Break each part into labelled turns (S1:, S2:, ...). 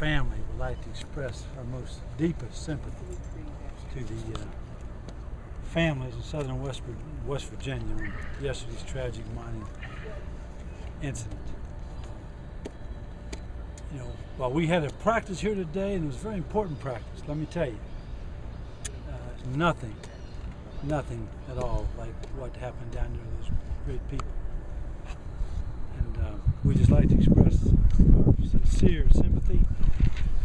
S1: family would like to express our most deepest sympathy to the families in southern West Virginia on yesterday's tragic mining incident. You know, while we had a practice here today, and it was a very important practice, let me tell you, nothing at all like what happened down there with those great people. And we just like to express our sincere sympathy,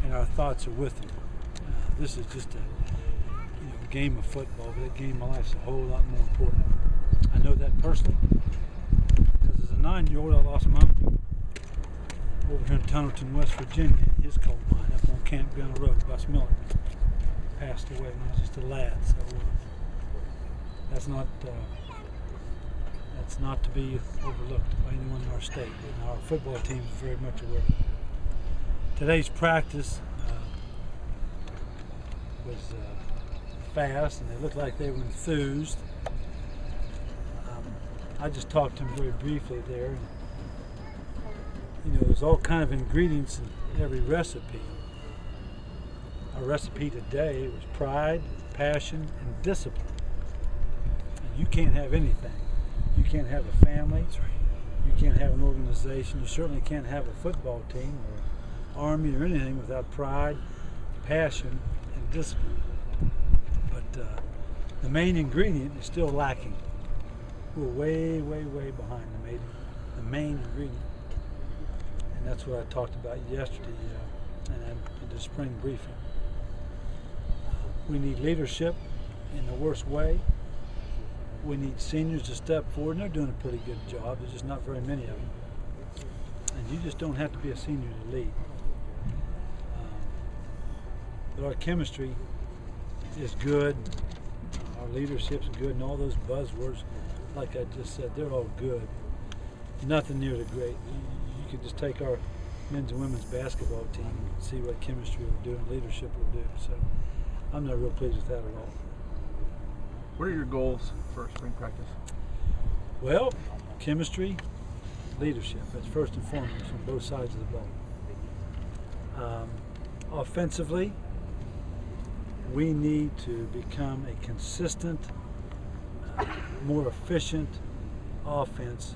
S1: and our thoughts are with them. This is just a game of football, but that game of life is a whole lot more important. I know that personally, because as a 9-year-old, I lost my uncle over here in Tunnelton, West Virginia, in his coal mine up on Camp Gunner Road. Bus Miller passed away when he was just a lad. So that's not to be overlooked by anyone in our state. And our football team is very much aware. Today's practice was fast, and they looked like they were enthused. I just talked to them very briefly there. And, you know, there's all kind of ingredients in every recipe. Our recipe today was pride, passion, and discipline. And you can't have anything. You can't have a family. You can't have an organization. You certainly can't have a football team or army or anything without pride, passion, and discipline. But the main ingredient is still lacking. We're way, way, way behind the main ingredient. And that's what I talked about yesterday in the spring briefing. We need leadership in the worst way. We need seniors to step forward, and they're doing a pretty good job. There's just not very many of them. And you just don't have to be a senior to lead. But our chemistry is good. Our leadership's good, and all those buzzwords, like I just said, they're all good. Nothing near the great. You could just take our men's and women's basketball team and see what chemistry will do and leadership will do. So I'm not real pleased with that at all.
S2: What are your goals for spring practice?
S1: Well, chemistry, leadership. That's first and foremost on both sides of the ball. Offensively, we need to become a consistent, more efficient offense,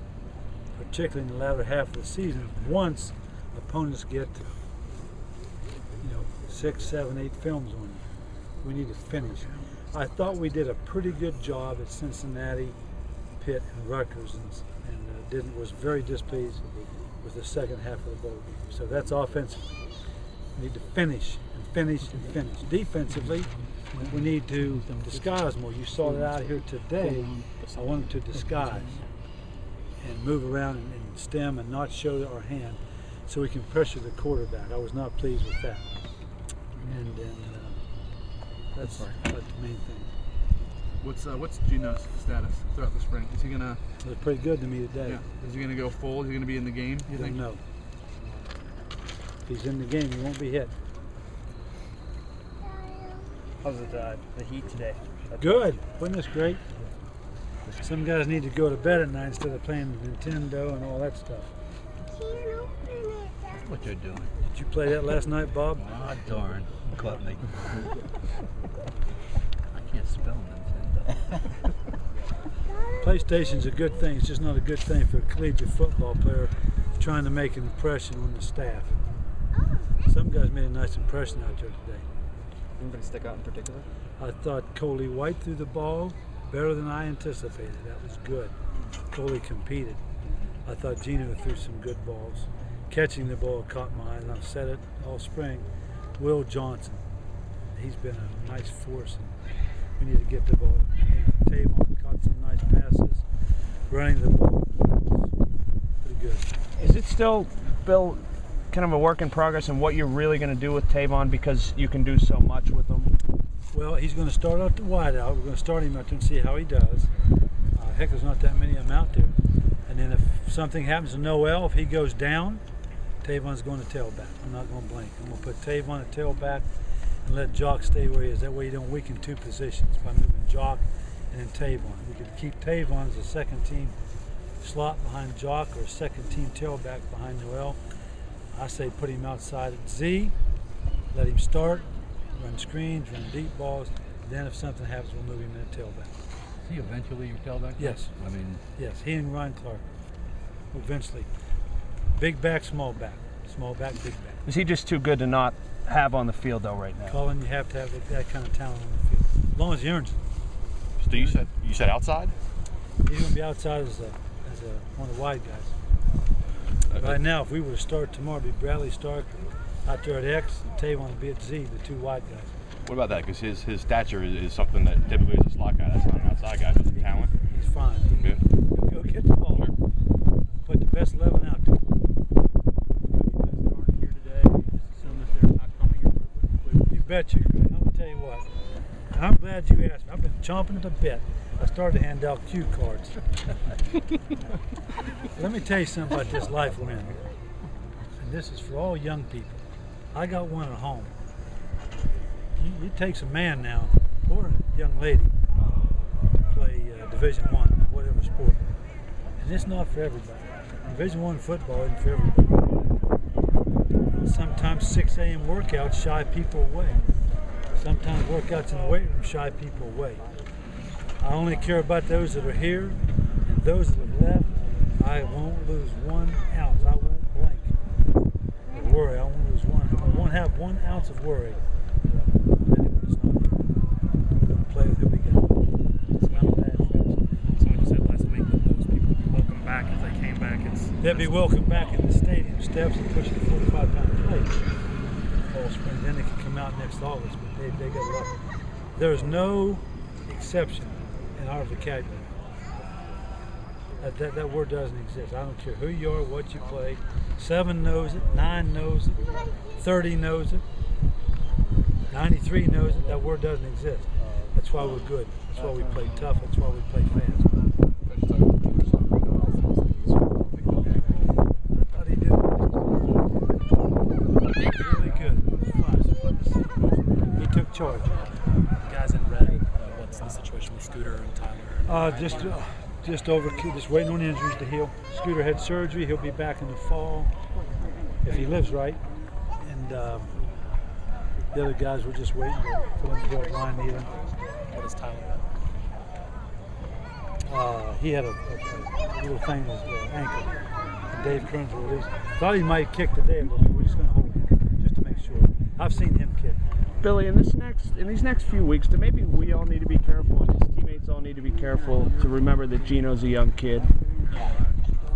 S1: particularly in the latter half of the season, once opponents get 6, 7, 8 films on you. We need to finish. I thought we did a pretty good job at Cincinnati, Pitt, and Rutgers, and was very displeased with the second half of the bowl game. So that's offensively. We need to finish and finish and finish. Defensively, we need to disguise more. You saw that out here today. I wanted to disguise and move around and stem and not show our hand so we can pressure the quarterback. I was not pleased with that. And that's the main thing.
S2: What's Gino's status throughout the spring? Is he gonna?
S1: It was pretty good to me today.
S2: Yeah. Is he gonna go full? Is he gonna be in the game?
S1: You don't know. If he's in the game, he won't be hit.
S3: How's it the heat today?
S1: Good. Wasn't this great? Some guys need to go to bed at night instead of playing Nintendo and all that stuff.
S4: That's what you're doing.
S1: Did you play that last night, Bob?
S4: Ah, darn. Caught me. I can't spell Nintendo.
S1: PlayStation's a good thing. It's just not a good thing for a collegiate football player trying to make an impression on the staff. Some guys made a nice impression out there today.
S3: Anybody stick out in particular?
S1: I thought Coley White threw the ball better than I anticipated. That was good. Coley competed. I thought Gino threw some good balls. Catching the ball caught my eye, and I've said it all spring. Will Johnson, he's been a nice force, and we need to get the ball. Tavon caught some nice passes. Running the ball was pretty good.
S5: Is it still, Bill, kind of a work in progress in what you're really going to do with Tavon, because you can do so much with him?
S1: Well, he's going to start out the wide out. We're going to start him out there and see how he does. Heck, there's not that many of them out there. And then if something happens to Noel, if he goes down, Tavon's going to tailback. I'm not going to blink. I'm going to put Tavon at tailback and let Jock stay where he is. That way you don't weaken two positions by moving Jock and then Tavon. We could keep Tavon as a second team slot behind Jock or a second team tailback behind Noel. I say put him outside at Z Let him start, run screens, run deep balls. Then if something happens, we'll move him in the tailback.
S4: Is he eventually your tailback?
S1: Yes.
S4: I mean,
S1: Yes, he and Ryan Clark. Eventually. Big back, small back. Small back, big back.
S5: Is he just too good to not have on the field though right now?
S1: Colin, you have to have that kind of talent on the field. As long as he earns it.
S6: So you said outside?
S1: He's going to be outside as one of the wide guys. Right now, if we were to start tomorrow, it'd be Bradley Stark out there at X and Tavon would be at Z, the two wide guys.
S6: What about that? Because his stature is something that typically is a slot guy. That's not an outside guy. That's talent.
S1: He's fine.
S6: Yeah.
S1: He'll go get the ball.
S6: Sure.
S1: Put the best 11 out there. You betcha, Greg. I'm going to tell you what. I'm glad you asked me. I've been chomping at the bit. I started to hand out cue cards. Let me tell you something about this life we're in. And this is for all young people. I got one at home. It takes a man now, or a young lady, to play Division I, whatever sport. And it's not for everybody. Division I football isn't for everybody. Sometimes 6 a.m. workouts shy people away. Sometimes workouts in the weight room shy people away. I only care about those that are here, and those that have left. I won't lose 1 ounce. I won't blink or worry. I won't lose one. I won't have 1 ounce of worry. Anyone that's not here. I'm going to play with who we got. It's not a bad fest.
S3: Someone said last week that those people would be welcome back as they came back.
S1: They'll be welcome back in the stadium steps and pushing 45-pound plate all spring. Then they can come out next August, but they got lucky. There is no exception in our vocabulary. That word doesn't exist. I don't care who you are, what you play. 7 knows it, 9 knows it, 30 knows it, 93 knows it. That word doesn't exist. That's why we're good. That's why we play tough. That's why we play fast. How'd he do? Really good. Fun. He took charge.
S3: Guys in red, what's the situation with Scooter and Tyler?
S1: Just waiting on injuries to heal. Scooter had surgery. He'll be back in the fall if he lives right. And the other guys were just waiting for them to build line needle.
S3: What is Tyler?
S1: He had a little thing in his ankle. And Dave Kearns released. Thought he might kick today a little bit. We're just going to hold him just to make sure. I've seen him kick.
S5: Billy, in these next few weeks, maybe we all need to be careful, and his teammates all need to be careful to remember that Gino's a young kid.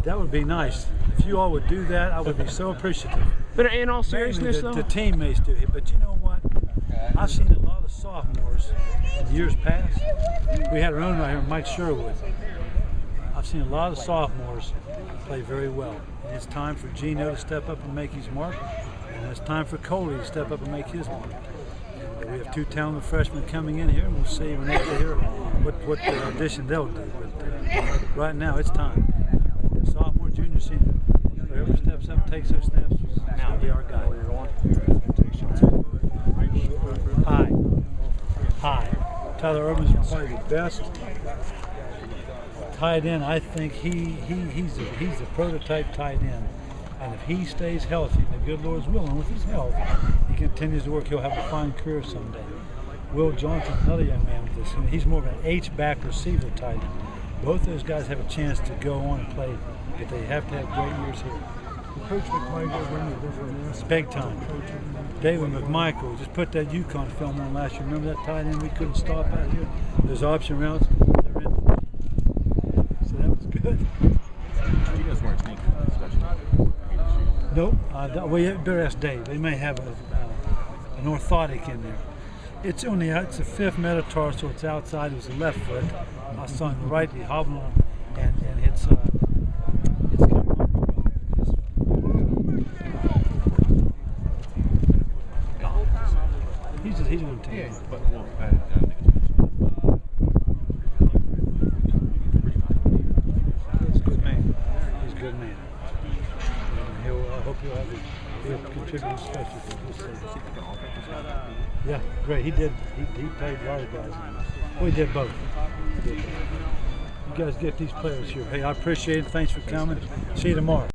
S1: That would be nice. If you all would do that, I would be so appreciative.
S5: But in all seriousness,
S1: Mainly
S5: though,
S1: the teammates do it. But you know what? I've seen a lot of sophomores in years past. We had our own right here, Mike Sherwood. I've seen a lot of sophomores play very well. And it's time for Gino to step up and make his mark. And it's time for Coley to step up and make his mark. And we have 2 talented freshmen coming in here, and we'll see when they get here what addition they'll do. But right now, it's time. Sophomore, junior, senior. Whoever steps up and takes those snaps is going to be our guy. High. Tyler Urban's probably the best tight end. I think he's a prototype tight end. And if he stays healthy, and the good Lord's willing with his health, he continues to work, he'll have a fine career someday. Will Johnson, another young man with this, he's more of an H-back receiver tight end. Both those guys have a chance to go on and play, but they have to have great years here.
S7: Coach McMichael bring a difference.
S1: Big time. David McMichael, just put that UConn film on last year. Remember that tight end we couldn't stop out here? Those option routes, they're in. So that was good.
S6: You guys weren't sneaking, especially.
S1: Nope. Well, you better ask Dave. They may have an orthotic in there. It's a 5th metatarsal. It's outside. It was the left foot. I saw him right. He hobbled on, and it's coming on. He's going to take it.
S6: But I think
S1: He's a good man. He's a good man. And I hope he'll contribute especially to this season. Yeah, great. He did. He played a lot of guys. We did both. You guys get these players here. Hey, I appreciate it. Thanks for coming. See you tomorrow.